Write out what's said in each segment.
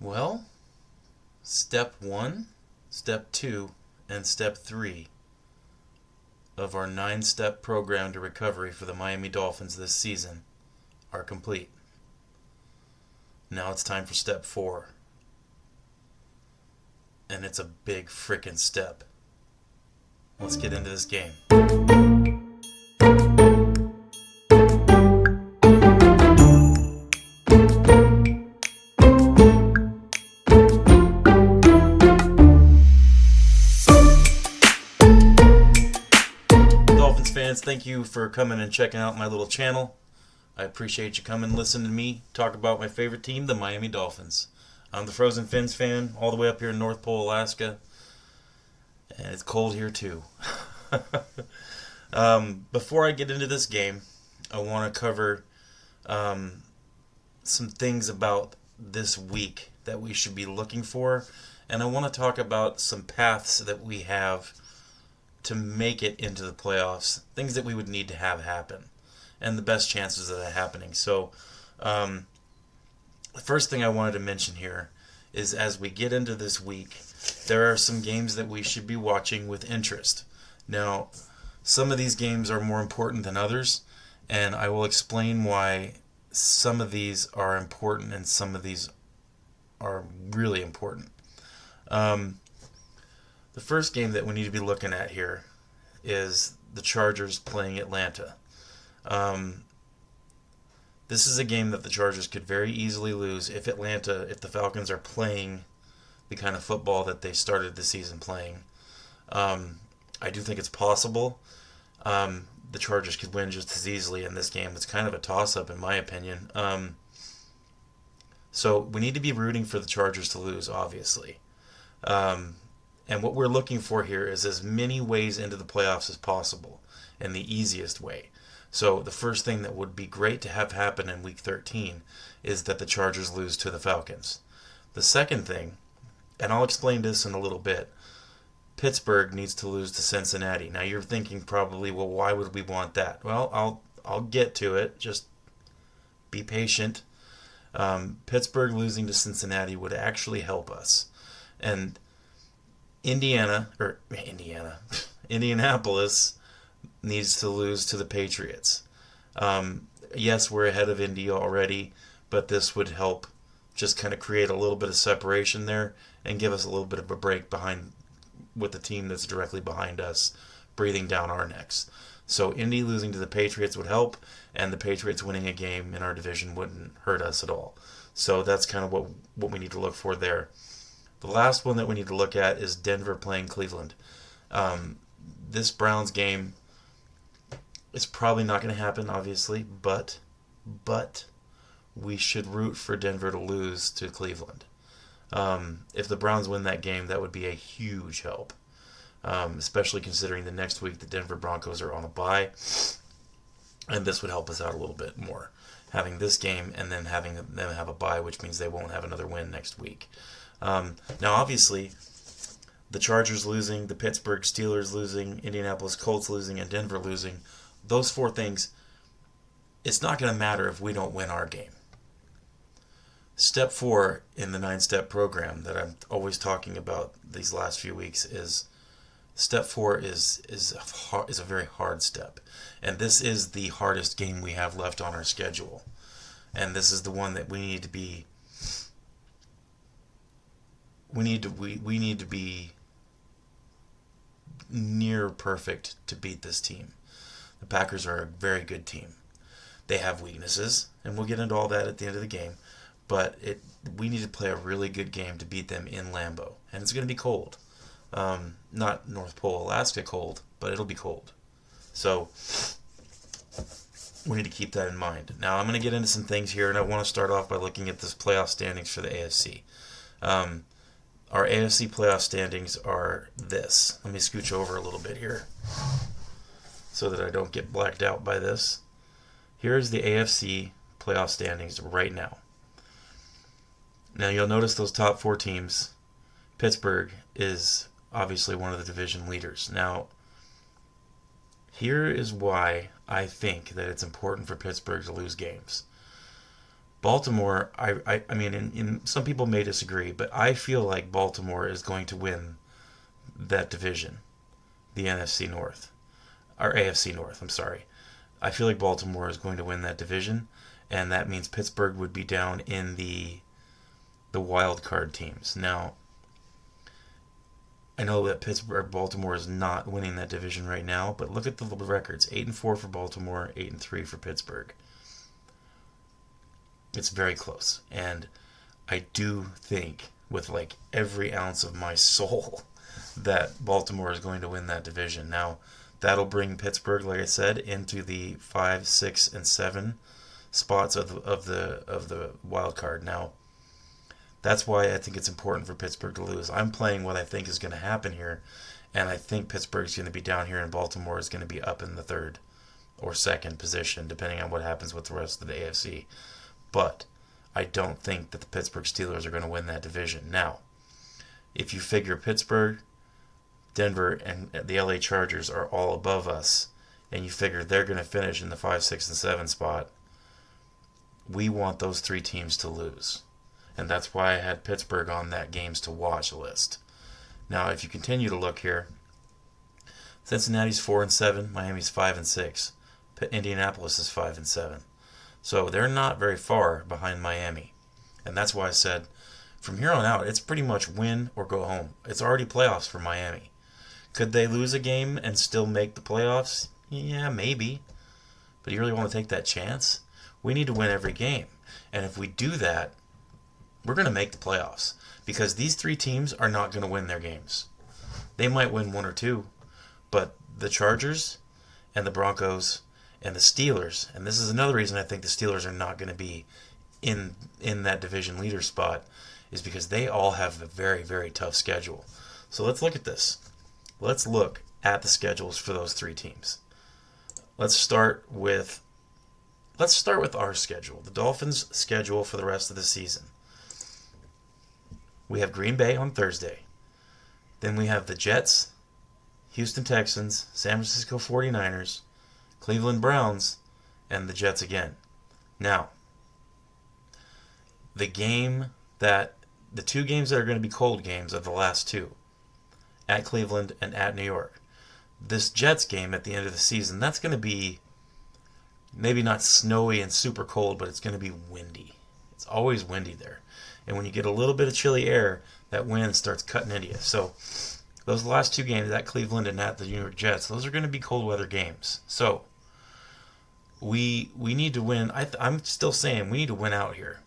Well, step 1, step 2, and step 3 of our 9-step program to recovery for the Miami Dolphins this season are complete. Now it's time for step 4. And it's a big frickin' step. Let's get into this game. Dolphins fans, thank you for coming and checking out my little channel. I appreciate you coming and listening to me talk about my favorite team, the Miami Dolphins. I'm the Frozen Fins fan, all the way up here in North Pole, Alaska. And it's cold here too. Before I get into this game, I want to cover some things about this week that we should be looking for. And I want to talk about some paths that we have to make it into the playoffs, things that we would need to have happen, and the best chances of that happening. So, the first thing I wanted to mention here is as we get into this week, there are some games that we should be watching with interest. Now, some of these games are more important than others, and I will explain why some of these are important and some of these are really important. The first game that we need to be looking at here is the Chargers playing Atlanta. This is a game that the Chargers could very easily lose if the Falcons are playing the kind of football that they started the season playing. I do think it's possible. The Chargers could win just as easily in this game. It's kind of a toss-up in my opinion. So we need to be rooting for the Chargers to lose, obviously. And what we're looking for here is as many ways into the playoffs as possible, and the easiest way. So the first thing that would be great to have happen in Week 13 is that the Chargers lose to the Falcons. The second thing, and I'll explain this in a little bit, Pittsburgh needs to lose to Cincinnati. Now you're thinking probably, well, why would we want that? Well, I'll get to it. Just be patient. Pittsburgh losing to Cincinnati would actually help us. And Indianapolis needs to lose to the Patriots. Yes, we're ahead of Indy already, but this would help just kind of create a little bit of separation there and give us a little bit of a break behind with the team that's directly behind us, breathing down our necks. So Indy losing to the Patriots would help, and the Patriots winning a game in our division wouldn't hurt us at all. So that's kind of what we need to look for there. The last one that we need to look at is Denver playing Cleveland. This Browns game is probably not going to happen, obviously, but we should root for Denver to lose to Cleveland. If the Browns win that game, that would be a huge help, especially considering the next week the Denver Broncos are on a bye, and this would help us out a little bit more. Having this game and then having them have a bye, which means they won't have another win next week. Now, obviously, the Chargers losing, the Pittsburgh Steelers losing, Indianapolis Colts losing, and Denver losing, those four things, it's not going to matter if we don't win our game. Step 4 in the 9-step program that I'm always talking about these last few weeks is step 4 is a very hard step. And this is the hardest game we have left on our schedule. And this is the one that we need to be near perfect to beat this team. The Packers are a very good team. They have weaknesses, and we'll get into all that at the end of the game, but we need to play a really good game to beat them in Lambeau. And it's going to be cold. Not North Pole, Alaska cold, but it'll be cold. So we need to keep that in mind. Now I'm going to get into some things here, and I want to start off by looking at this playoff standings for the AFC. Our AFC playoff standings are this. Let me scooch over a little bit here so that I don't get blacked out by this. Here's the AFC playoff standings right now. Now you'll notice those top 4 teams. Pittsburgh is obviously one of the division leaders. Now, here is why I think that it's important for Pittsburgh to lose games. Baltimore, I mean, some people may disagree, but I feel like Baltimore is going to win that division, the NFC North, or AFC North, I'm sorry. I feel like Baltimore is going to win that division, and that means Pittsburgh would be down in the wild card teams. Now, I know that Pittsburgh Baltimore is not winning that division right now, but look at the records: 8-4 for Baltimore, 8-3 for Pittsburgh. It's very close, and I do think with like every ounce of my soul that Baltimore is going to win that division. Now, that'll bring Pittsburgh, like I said, into the 5, 6, and 7 spots of the wild card. Now, that's why I think it's important for Pittsburgh to lose. I'm playing what I think is going to happen here, and I think Pittsburgh's going to be down here, and Baltimore is going to be up in the third or second position, depending on what happens with the rest of the AFC. But I don't think that the Pittsburgh Steelers are going to win that division. Now, if you figure Pittsburgh, Denver, and the LA Chargers are all above us, and you figure they're going to finish in the 5, 6, and 7 spot, we want those three teams to lose. And that's why I had Pittsburgh on that games to watch list. Now, if you continue to look here, Cincinnati's 4-7, Miami's 5-6, Indianapolis is 5-7. So they're not very far behind Miami. And that's why I said from here on out, it's pretty much win or go home. It's already playoffs for Miami. Could they lose a game and still make the playoffs? Yeah, maybe. But you really want to take that chance? We need to win every game. And if we do that, we're going to make the playoffs. Because these three teams are not going to win their games. They might win one or two. But the Chargers and the Broncos and the Steelers, and this is another reason I think the Steelers are not going to be in that division leader spot, is because they all have a very, very tough schedule. So let's look at this. Let's look at the schedules for those three teams. Let's start with our schedule, the Dolphins' schedule for the rest of the season. We have Green Bay on Thursday. Then we have the Jets, Houston Texans, San Francisco 49ers, Cleveland Browns, and the Jets again. Now, the two games that are going to be cold games are the last two, at Cleveland and at New York. This Jets game at the end of the season, that's going to be maybe not snowy and super cold, but it's going to be windy. It's always windy there. And when you get a little bit of chilly air, that wind starts cutting into you. So those last two games, at Cleveland and at the New York Jets, those are going to be cold weather games. So we need to win. I'm still saying we need to win out here.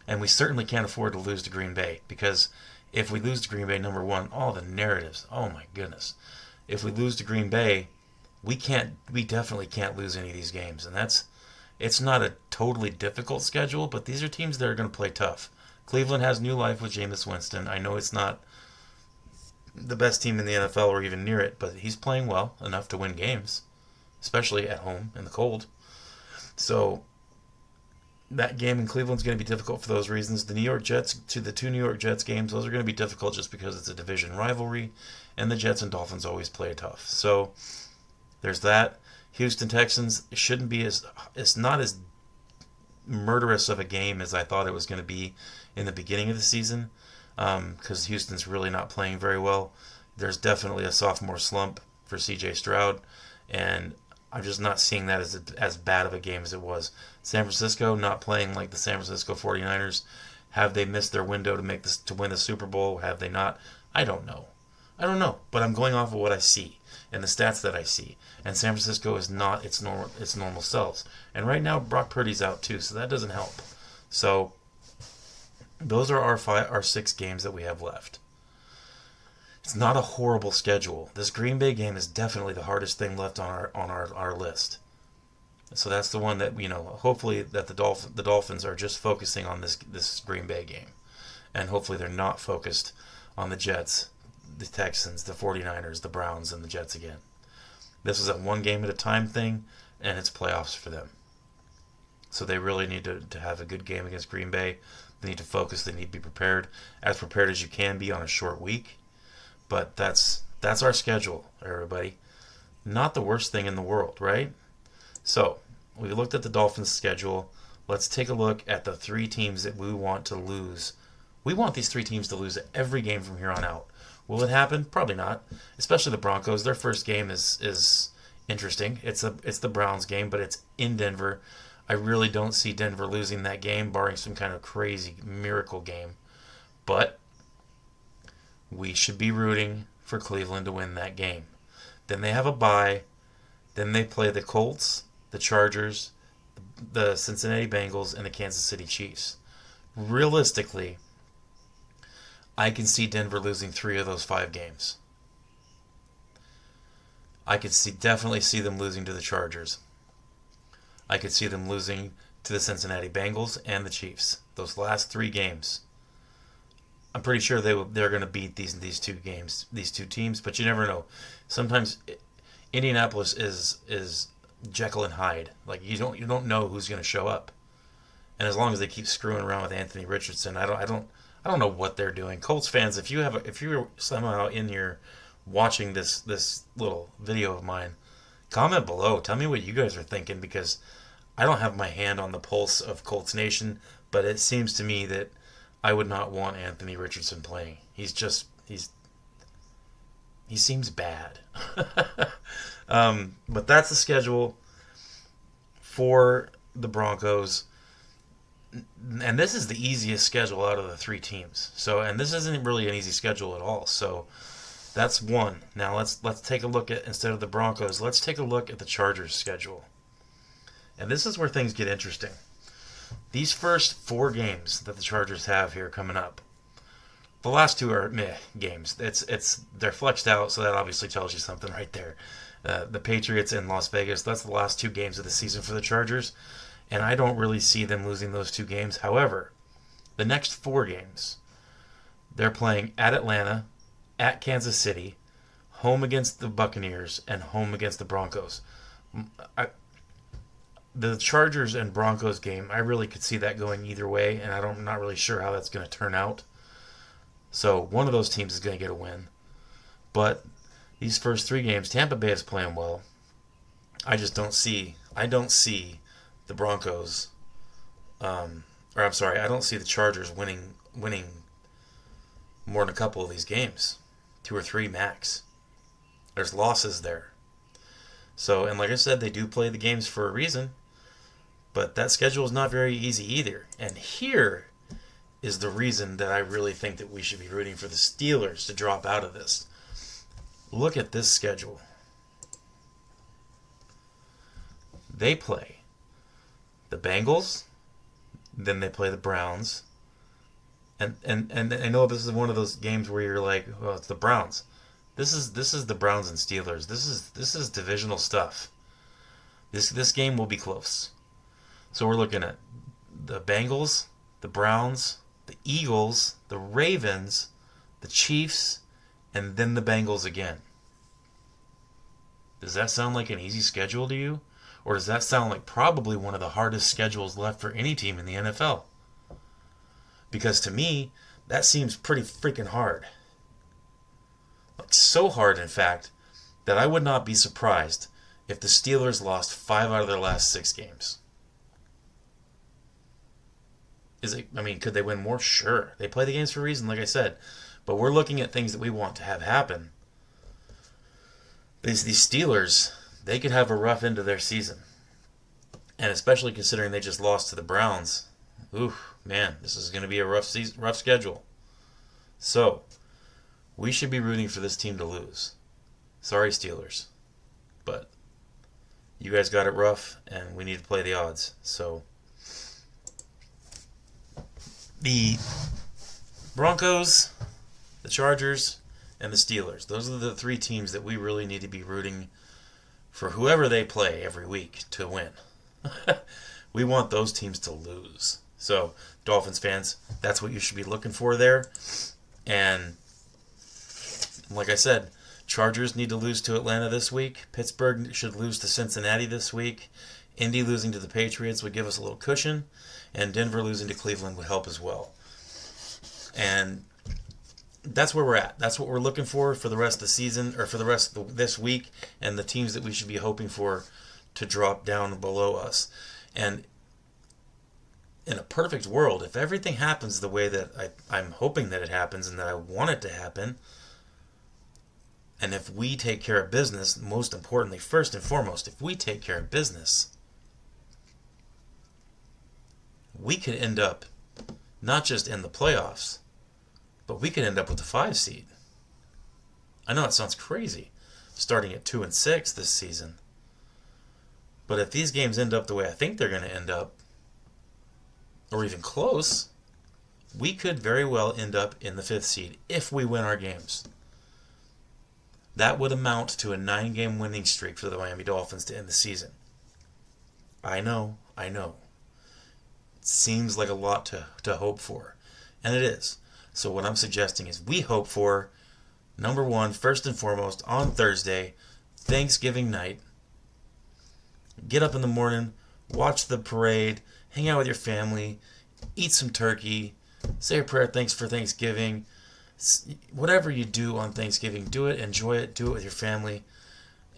And we certainly can't afford to lose to Green Bay, because if we lose to Green Bay, number one, all the narratives, oh my goodness. If we lose to Green Bay, we definitely can't lose any of these games. And it's not a totally difficult schedule, but these are teams that are going to play tough. Cleveland has new life with Jameis Winston. I know it's not the best team in the NFL or even near it, but he's playing well enough to win games, especially at home in the cold. So that game in Cleveland's going to be difficult for those reasons. The two New York Jets games, those are going to be difficult just because it's a division rivalry, and the Jets and Dolphins always play tough. So there's that. Houston Texans, it's not as murderous of a game as I thought it was going to be in the beginning of the season, because Houston's really not playing very well. There's definitely a sophomore slump for C.J. Stroud, and I'm just not seeing that as bad of a game as it was. San Francisco not playing like the San Francisco 49ers. Have they missed their window to win the Super Bowl? Have they not? I don't know. But I'm going off of what I see and the stats that I see. And San Francisco is not its normal selves. And right now Brock Purdy's out too, so that doesn't help. So those are our 6 games that we have left. It's not a horrible schedule. This Green Bay game is definitely the hardest thing left on our list. So that's the one that, hopefully that the Dolphins are just focusing on this Green Bay game. And hopefully they're not focused on the Jets, the Texans, the 49ers, the Browns, and the Jets again. This is a one game at a time thing, and it's playoffs for them. So they really need to have a good game against Green Bay. They need to focus. They need to be prepared as you can be on a short week. But that's our schedule, everybody. Not the worst thing in the world, right? So we looked at the Dolphins' schedule. let's take a look at the three teams that we want to lose. We want these three teams to lose every game from here on out. Will it happen? Probably not. Especially the Broncos. Their first game is interesting. It's the Browns game, but it's in Denver. I really don't see Denver losing that game, barring some kind of crazy miracle game. But we should be rooting for Cleveland to win that game. Then they have a bye. Then they play the Colts, the Chargers, the Cincinnati Bengals, and the Kansas City Chiefs. Realistically, I can see Denver losing 3 of those 5 games. I could definitely see them losing to the Chargers. I could see them losing to the Cincinnati Bengals and the Chiefs. Those last 3 games. I'm pretty sure they're going to beat these two teams, but you never know. Sometimes Indianapolis is Jekyll and Hyde. Like you don't know who's going to show up. And as long as they keep screwing around with Anthony Richardson, I don't know what they're doing. Colts fans, if you're somehow in here watching this little video of mine, comment below. Tell me what you guys are thinking, because I don't have my hand on the pulse of Colts Nation, but it seems to me that I would not want Anthony Richardson playing. He seems bad. But that's the schedule for the Broncos. And this is the easiest schedule out of the 3 teams. And this isn't really an easy schedule at all. So that's one. Now let's take a look at, instead of the Broncos, let's take a look at the Chargers schedule. And this is where things get interesting. These first 4 games that the Chargers have here coming up, the last 2 are meh games. They're flexed out, so that obviously tells you something right there. The Patriots in Las Vegas, that's the last 2 games of the season for the Chargers, and I don't really see them losing those 2 games. However, the next 4 games, they're playing at Atlanta, at Kansas City, home against the Buccaneers, and home against the Broncos. The Chargers and Broncos game, I really could see that going either way, and I'm not really sure how that's going to turn out. So one of those teams is going to get a win. But these first 3 games, Tampa Bay is playing well. I don't see the Broncos, I don't see the Chargers winning more than a couple of these games. 2 or 3 max. There's losses there. So, and like I said, they do play the games for a reason. But that schedule is not very easy either. And here is the reason that I really think that we should be rooting for the Steelers to drop out of this. Look at this schedule. They play the Bengals, then they play the Browns. And I know this is one of those games where you're like, well, it's the Browns. This is the Browns and Steelers. This is divisional stuff. This game will be close. So we're looking at the Bengals, the Browns, the Eagles, the Ravens, the Chiefs, and then the Bengals again. Does that sound like an easy schedule to you? Or does that sound like probably one of the hardest schedules left for any team in the NFL? Because to me, that seems pretty freaking hard. Like so hard, in fact, that I would not be surprised if the Steelers lost 5 out of their last 6 games. Could they win more? Sure. They play the games for a reason, like I said. But we're looking at things that we want to have happen. These Steelers, they could have a rough end of their season. And especially considering they just lost to the Browns. Ooh, man, this is going to be a rough schedule. So, we should be rooting for this team to lose. Sorry, Steelers. But you guys got it rough, and we need to play the odds. So, the Broncos, the Chargers, and the Steelers. Those are the 3 teams that we really need to be rooting for whoever they play every week to win. We want those teams to lose. So, Dolphins fans, that's what you should be looking for there. And like I said, Chargers need to lose to Atlanta this week. Pittsburgh should lose to Cincinnati this week. Indy losing to the Patriots would give us a little cushion. And Denver losing to Cleveland would help as well. And that's where we're at. That's what we're looking for the rest of the season, or for the rest of this week, and the teams that we should be hoping for to drop down below us. And in a perfect world, if everything happens the way that I'm hoping that it happens and that I want it to happen, and if we take care of business, most importantly, first and foremost, if we take care of business, we could end up not just in the playoffs, but we could end up with the 5 seed. I know it sounds crazy, starting at 2-6 this season. But if these games end up the way I think they're going to end up, or even close, we could very well end up in the 5th seed if we win our games. That would amount to a 9-game winning streak for the Miami Dolphins to end the season. I know. It seems like a lot to hope for. And it is. So what I'm suggesting is we hope for, number one, first and foremost, on Thursday, Thanksgiving night. Get up in the morning, watch the parade, hang out with your family, eat some turkey, say a prayer, thanks for Thanksgiving. Whatever you do on Thanksgiving, do it, enjoy it, do it with your family,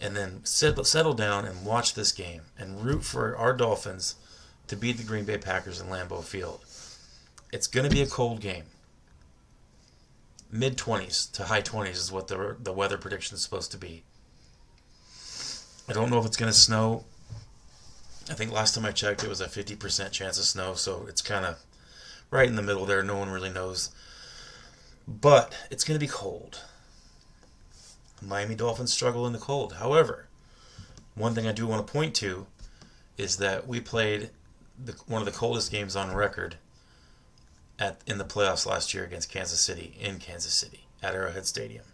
and then settle down and watch this game and root for our Dolphins to beat the Green Bay Packers in Lambeau Field. It's going to be a cold game. Mid-20s to high 20s is what the weather prediction is supposed to be. I don't know if it's going to snow. I think last time I checked it was a 50% chance of snow, so it's kind of right in the middle there. No one really knows. But it's going to be cold. Miami Dolphins struggle in the cold. However, one thing I do want to point to is that we played one of the coldest games on record in the playoffs last year against Kansas City, in Kansas City, at Arrowhead Stadium.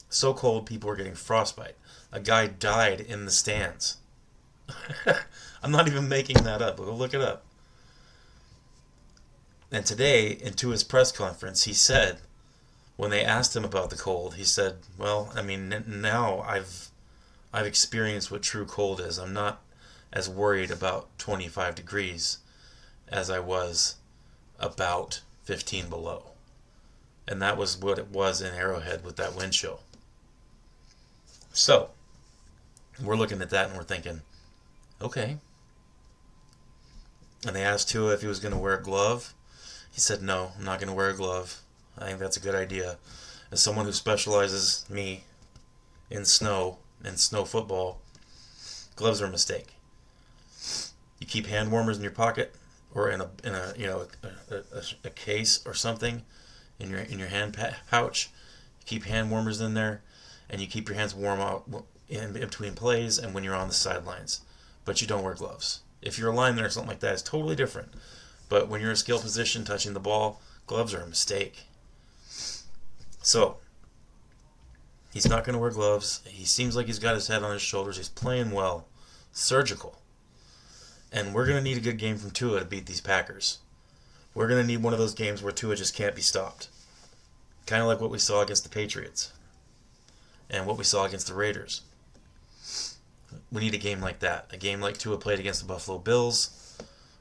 So cold, people were getting frostbite. A guy died in the stands. I'm not even making that up. Go look it up. And today, in his press conference, he said, when they asked him about the cold, he said, well, I mean, now I've experienced what true cold is. I'm not as worried about 25 degrees as I was about 15 below. And that was what it was in Arrowhead with that wind chill. So, we're looking at that and we're thinking, okay. And they asked Tua if he was going to wear a glove. He said, no, I'm not going to wear a glove. I think that's a good idea. As someone who specializes, in snow football, gloves are a mistake. You keep hand warmers in your pocket or in a case or something in your hand pouch. You keep hand warmers in there, and you keep your hands warm out in between plays and when you're on the sidelines. But you don't wear gloves. If you're a lineman or something like that, it's totally different. But when you're in a skill position touching the ball, gloves are a mistake. So, he's not going to wear gloves. He seems like he's got his head on his shoulders. He's playing well. Surgical. And we're going to need a good game from Tua to beat these Packers. We're going to need one of those games where Tua just can't be stopped. Kind of like what we saw against the Patriots. And what we saw against the Raiders. We need a game like that. A game like Tua played against the Buffalo Bills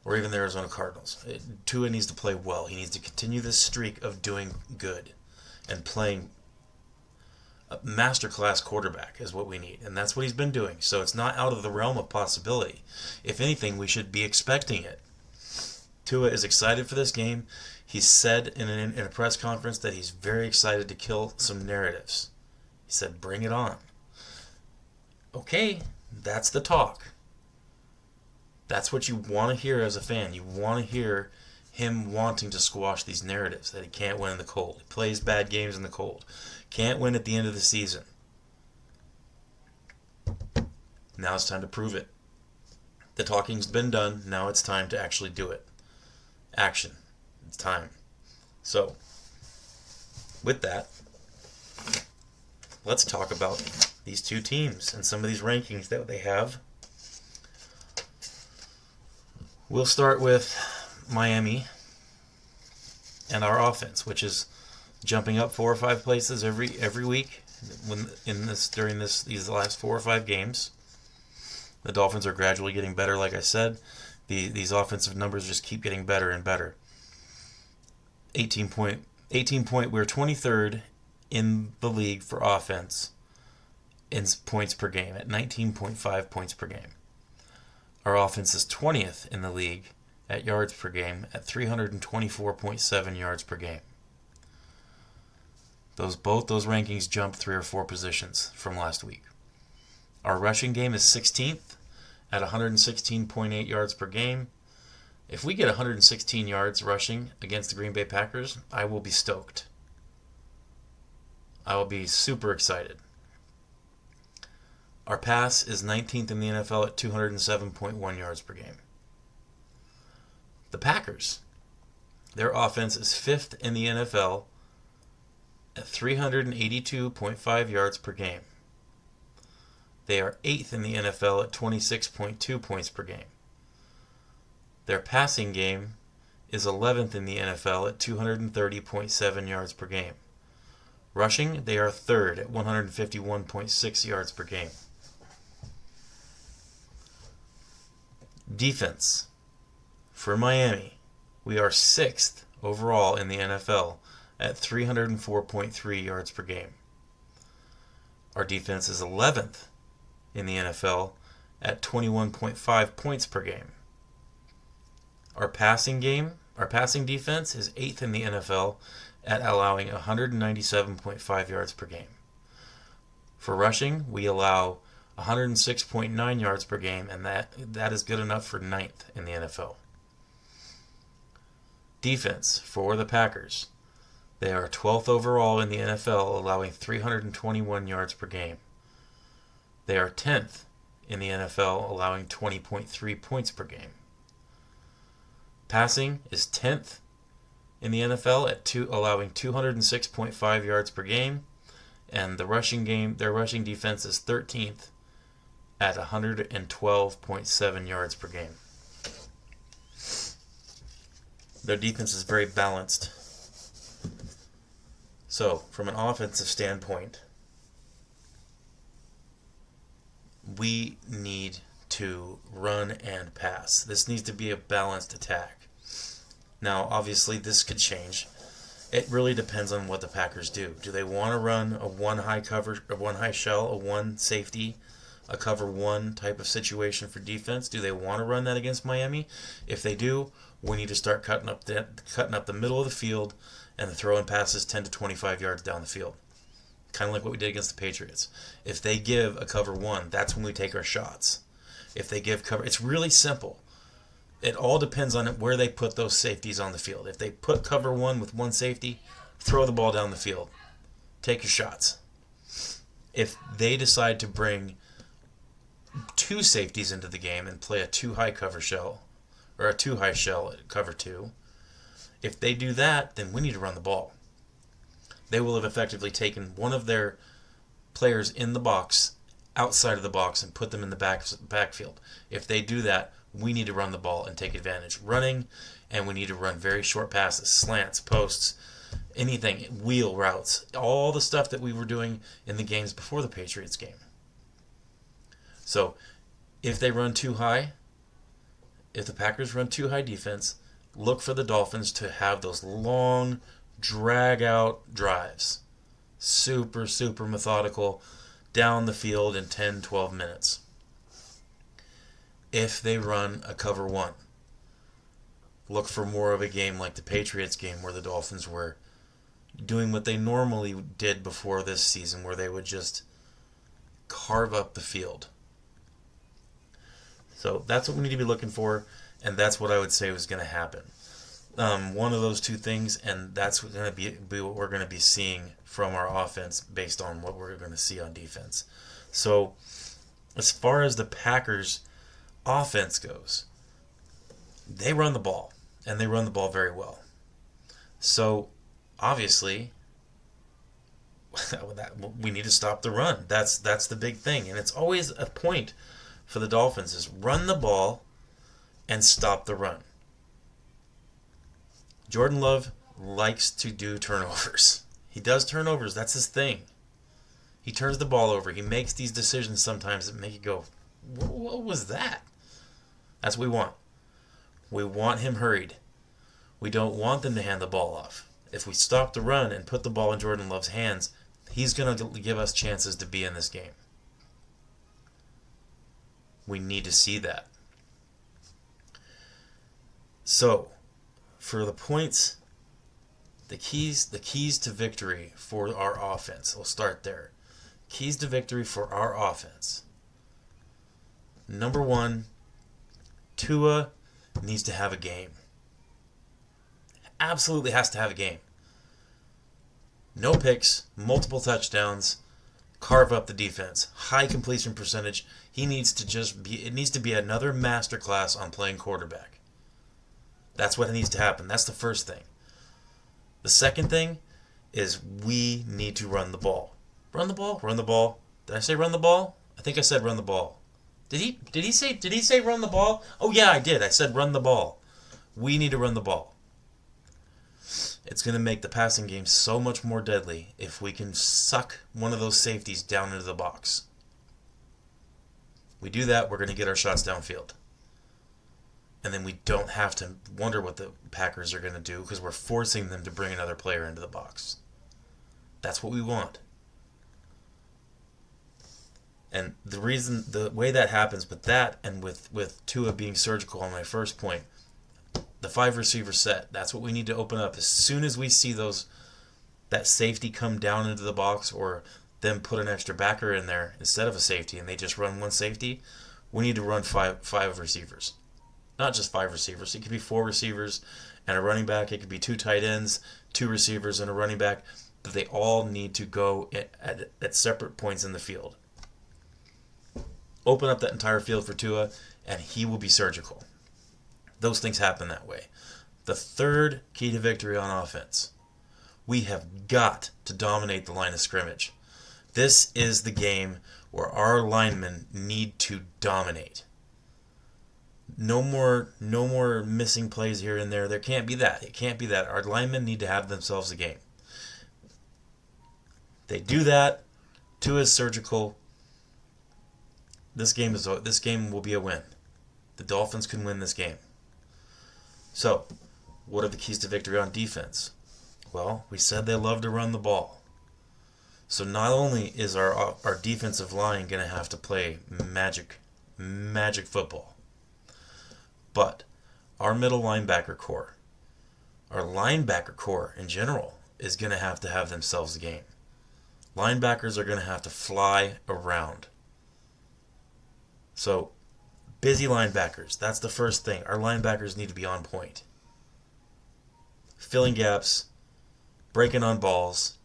or even the Arizona Cardinals. Tua needs to play well. He needs to continue this streak of doing good and playing a masterclass quarterback is what we need. And that's what he's been doing. So it's not out of the realm of possibility. If anything, we should be expecting it. Tua is excited for this game. He said in a press conference that he's very excited to kill some narratives. He said, bring it on. Okay, that's the talk. That's what you want to hear as a fan. You want to hear him wanting to squash these narratives that he can't win in the cold. He plays bad games in the cold. Can't win at the end of the season. Now it's time to prove it. The talking's been done. Now it's time to actually do it. Action. It's time. So, with that, let's talk about these two teams and some of these rankings that they have. We'll start with Miami and our offense, which is jumping up 4 or 5 places every week during these last 4 or 5 games. The Dolphins are gradually getting better, like I said. These offensive numbers just keep getting better and better. 18 point. We're 23rd in the league for offense in points per game at 19.5 points per game. Our offense is 20th in the league at yards per game at 324.7 yards per game. Both those rankings jumped 3 or 4 positions from last week. Our rushing game is 16th at 116.8 yards per game. If we get 116 yards rushing against the Green Bay Packers, I will be stoked. I will be super excited. Our pass is 19th in the NFL at 207.1 yards per game. The Packers, their offense is 5th in the NFL at 382.5 yards per game. They are 8th in the NFL at 26.2 points per game. Their passing game is 11th in the NFL at 230.7 yards per game. Rushing, they are 3rd at 151.6 yards per game. Defense. For Miami, we are 6th overall in the NFL at 304.3 yards per game. Our defense is 11th in the NFL at 21.5 points per game. Our passing defense is 8th in the NFL at allowing 197.5 yards per game. For rushing, we allow 106.9 yards per game, and that is good enough for 9th in the NFL. Defense for the Packers. They are 12th overall in the NFL, allowing 321 yards per game. They are 10th in the NFL, allowing 20.3 points per game. Passing is 10th in the NFL at allowing 206.5 yards per game, and their rushing defense is 13th at 112.7 yards per game. Their defense is very balanced. So, from an offensive standpoint, we need to run and pass. This needs to be a balanced attack. Now, obviously, this could change. It really depends on what the Packers do. Do they want to run a one high shell, a one safety, a cover one type of situation for defense? Do they want to run that against Miami? If they do, we need to start cutting up the middle of the field and throwing passes 10 to 25 yards down the field. Kind of like what we did against the Patriots. If they give a cover one, that's when we take our shots. If they give cover, it's really simple. It all depends on where they put those safeties on the field. If they put cover one with one safety, throw the ball down the field. Take your shots. If they decide to bring two safeties into the game and play a two-high shell at cover two, if they do that, then we need to run the ball. They will have effectively taken one of their players in the box, outside of the box, and put them in the backfield. If they do that, we need to run the ball and take advantage. Running, and we need to run very short passes, slants, posts, anything, wheel routes, all the stuff that we were doing in the games before the Patriots game. So, if they run too high, if the Packers run too high defense, look for the Dolphins to have those long, drag-out drives. Super, super methodical, down the field in 10, 12 minutes. If they run a cover one, look for more of a game like the Patriots game where the Dolphins were doing what they normally did before this season, where they would just carve up the field. So that's what we need to be looking for, and that's what I would say was going to happen. One of those two things, and that's going to be what we're going to be seeing from our offense based on what we're going to see on defense. So as far as the Packers' offense goes, they run the ball, and they run the ball very well. So obviously, we need to stop the run. That's the big thing, and it's always a point for the Dolphins is run the ball and stop the run. Jordan Love likes to do turnovers. He does turnovers. That's his thing. He turns the ball over. He makes these decisions sometimes that make you go, what was that? That's what we want. We want him hurried. We don't want them to hand the ball off. If we stop the run and put the ball in Jordan Love's hands, he's going to give us chances to be in this game. We need to see that. So, for the points, the keys to victory for our offense. We'll start there. Keys to victory for our offense. Number one, Tua needs to have a game. Absolutely has to have a game. No picks, multiple touchdowns, carve up the defense, high completion percentage. It needs to be another masterclass on playing quarterback. That's what needs to happen. That's the first thing. The second thing is we need to run the ball. Run the ball, run the ball. Did I say run the ball? I think I said run the ball. Did he say run the ball? Oh yeah, I did. I said run the ball. We need to run the ball. It's going to make the passing game so much more deadly if we can suck one of those safeties down into the box. We do that, we're going to get our shots downfield. And then we don't have to wonder what the Packers are going to do because we're forcing them to bring another player into the box. That's what we want. And the way that happens with that and with Tua being surgical on my first point, the 5 receiver set, that's what we need to open up. As soon as we see that safety come down into the box or them put an extra backer in there instead of a safety and they just run one safety, we need to run five receivers. Not just 5 receivers. It could be 4 receivers and a running back. It could be 2 tight ends, 2 receivers, and a running back. But they all need to go at separate points in the field. Open up that entire field for Tua, and he will be surgical. Those things happen that way. The third key to victory on offense. We have got to dominate the line of scrimmage. This is the game where our linemen need to dominate. No more missing plays here and there. There can't be that. It can't be that. Our linemen need to have themselves a game. They do that. Tua is surgical. This game will be a win. The Dolphins can win this game. So, what are the keys to victory on defense? Well, we said they love to run the ball. So not only is our defensive line going to have to play magic football, but our middle linebacker core, our linebacker core in general, is going to have themselves a game. Linebackers are going to have to fly around. So, busy linebackers, that's the first thing. Our linebackers need to be on point. Filling gaps, breaking on balls,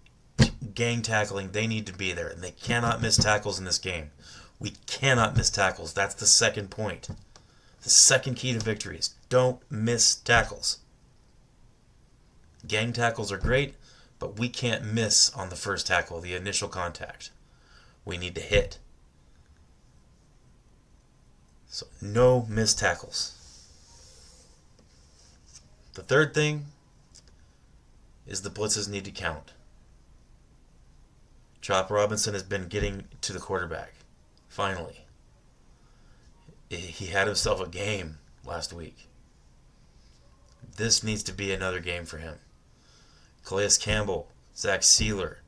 gang tackling, they need to be there. And they cannot miss tackles in this game. We cannot miss tackles. That's the second point. The second key to victory is don't miss tackles. Gang tackles are great, but we can't miss on the first tackle, the initial contact. We need to hit. So no missed tackles. The third thing is the blitzes need to count. Chop Robinson has been getting to the quarterback. Finally. He had himself a game last week. This needs to be another game for him. Calais Campbell, Zach Sealer,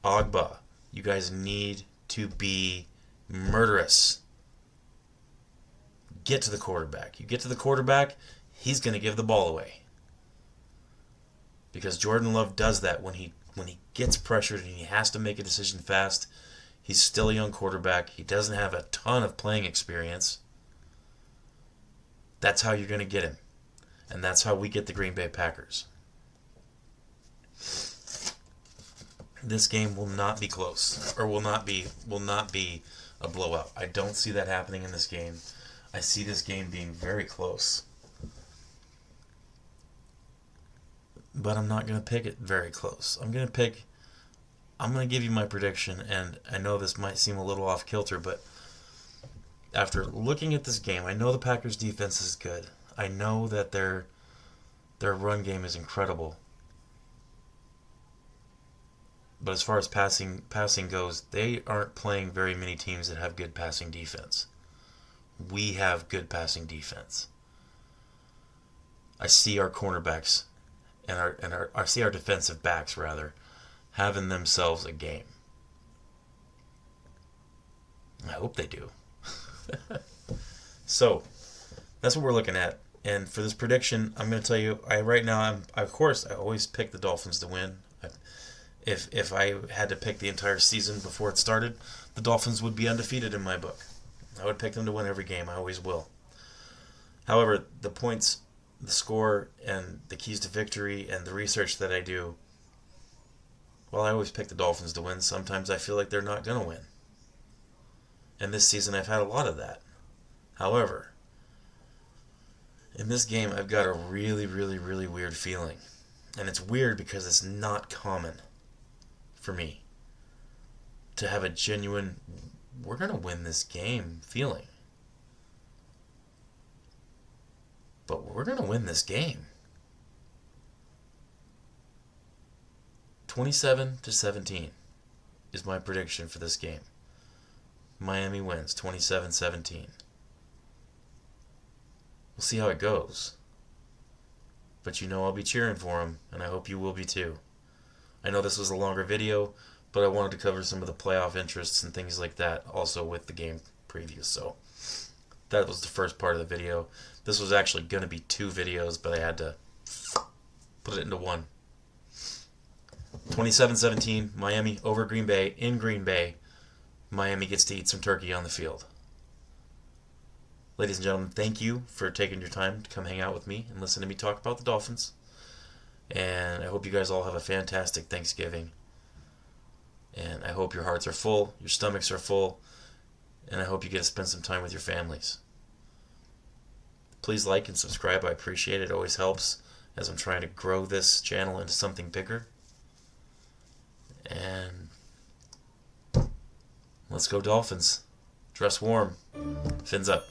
Ogba, you guys need to be murderous. Get to the quarterback. You get to the quarterback, he's going to give the ball away. Because Jordan Love does that when he gets pressured and he has to make a decision fast. He's still a young quarterback. He doesn't have a ton of playing experience. That's how you're going to get him. And that's how we get the Green Bay Packers. This game will not be close, or will not be a blowout. I don't see that happening in this game. I see this game being very close. But I'm not going to pick it very close. I'm going to give you my prediction, and I know this might seem a little off kilter, but after looking at this game, I know the Packers defense is good. I know that their run game is incredible. But as far as passing goes, they aren't playing very many teams that have good passing defense. We have good passing defense. I see our cornerbacks I see our defensive backs rather having themselves a game. I hope they do. So, that's what we're looking at. And for this prediction, I'm going to tell you, right now, of course, I always pick the Dolphins to win. If I had to pick the entire season before it started, the Dolphins would be undefeated in my book. I would pick them to win every game. I always will. However, the points, the score, and the keys to victory, and the research that I do, well, I always pick the Dolphins to win. Sometimes I feel like they're not going to win. And this season I've had a lot of that. However, in this game I've got a really, really, really weird feeling. And it's weird because it's not common for me to have a genuine, we're going to win this game feeling. But we're going to win this game. 27-17 is my prediction for this game. Miami wins 27-17. We'll see how it goes. But I'll be cheering for them, and I hope you will be too. I know this was a longer video, but I wanted to cover some of the playoff interests and things like that also with the game preview. So that was the first part of the video. This was actually going to be 2 videos, but I had to put it into one. 27-17, Miami over Green Bay in Green Bay. Miami gets to eat some turkey on the field. Ladies and gentlemen, thank you for taking your time to come hang out with me and listen to me talk about the Dolphins. And I hope you guys all have a fantastic Thanksgiving. And I hope your hearts are full, your stomachs are full, and I hope you get to spend some time with your families. Please like and subscribe. I appreciate it. It always helps as I'm trying to grow this channel into something bigger. And let's go Dolphins. Dress warm. Fins up.